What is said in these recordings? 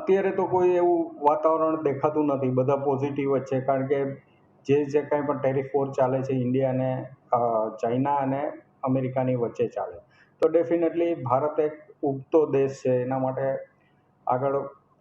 અત્યારે તો કોઈ એવું વાતાવરણ દેખાતું નથી, બધા પોઝિટિવ જ છે. કારણ કે જે કાંઈ પણ ટેરિફ વોર ચાલે છે ઇન્ડિયા અને ચાઇના અને અમેરિકાની વચ્ચે ચાલે, તો ડેફિનેટલી ભારત એક ઉગતો દેશ છે, એના માટે આગળ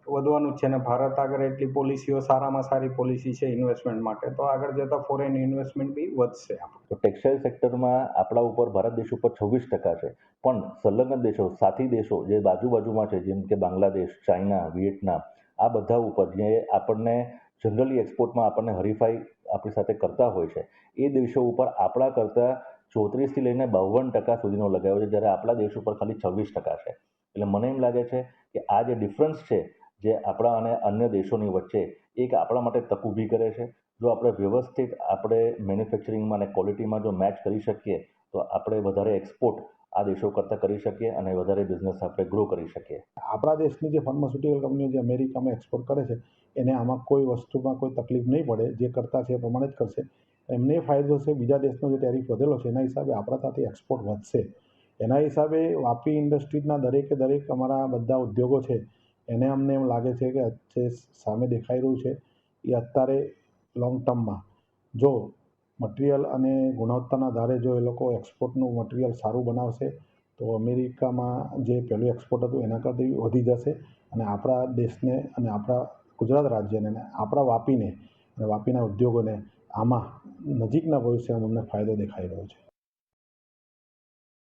વધવાનું જ છે. અને ભારત આગળ એટલી પોલિસીઓ, સારામાં સારી પોલિસી છે ઇન્વેસ્ટમેન્ટ માટે, તો આગળ જતાં ફોરેન ઇન્વેસ્ટમેન્ટ બી વધશે. તો ટેક્સટાઇલ સેક્ટરમાં આપણા ઉપર, ભારત દેશ ઉપર 26% છે, પણ સંલગ્ન દેશો, સાથી દેશો જે બાજુમાં છે, જેમ કે બાંગ્લાદેશ, ચાઇના, વિયેટનામ, આ બધા ઉપર જે આપણને જનરલી એક્સપોર્ટમાં આપણને હરીફાઈ આપણી સાથે કરતા હોય છે, એ દેશો ઉપર આપણા કરતાં 34થી લઈને 52% સુધીનો લગાવ્યો છે, જ્યારે આપણા દેશ ઉપર ખાલી 26% છે. એટલે મને એમ લાગે છે કે આ જે ડિફરન્સ છે, જે આપણા અને અન્ય દેશોની વચ્ચે, એક આપણા માટે તક ઊભી કરે છે. જો આપણે વ્યવસ્થિત આપણે મેન્યુફેક્ચરિંગમાં અને ક્વોલિટીમાં જો મેચ કરી શકીએ, તો આપણે વધારે એક્સપોર્ટ આ દેશો કરતાં કરી શકીએ અને વધારે બિઝનેસ આપણે ગ્રો કરી શકીએ. આપણા દેશની જે ફાર્માસ્યુટિકલ કંપનીઓ જે અમેરિકામાં એક્સપોર્ટ કરે છે, એને આમાં કોઈ વસ્તુમાં કોઈ તકલીફ નહીં પડે. જે કરતા છે એ પ્રમાણે જ કરશે. એમને ફાયદો છે, બીજા દેશનો જે ટેરિફ વધેલો છે એના હિસાબે આપણા ત્યાંથી એક્સપોર્ટ વધશે. એના હિસાબે વાપી ઇન્ડસ્ટ્રીઝના દરેક અમારા બધા ઉદ્યોગો છે, એને અમને એમ લાગે છે કે જે સામે દેખાઈ રહ્યું છે એ અત્યારે લોંગ ટર્મમાં જો મટિરિયલ અને ગુણવત્તાના આધારે જો એ લોકો એક્સપોર્ટનું મટિરિયલ સારું બનાવશે, તો અમેરિકામાં જે પહેલું એક્સપોર્ટ હતું એના કરતાં વધી જશે. અને આપણા દેશને અને આપણા ગુજરાત રાજ્યને અને આપણા વાપીને અને વાપીના ઉદ્યોગોને આમાં નજીકના ભવિષ્યમાં અમને ફાયદો દેખાઈ રહ્યો છે.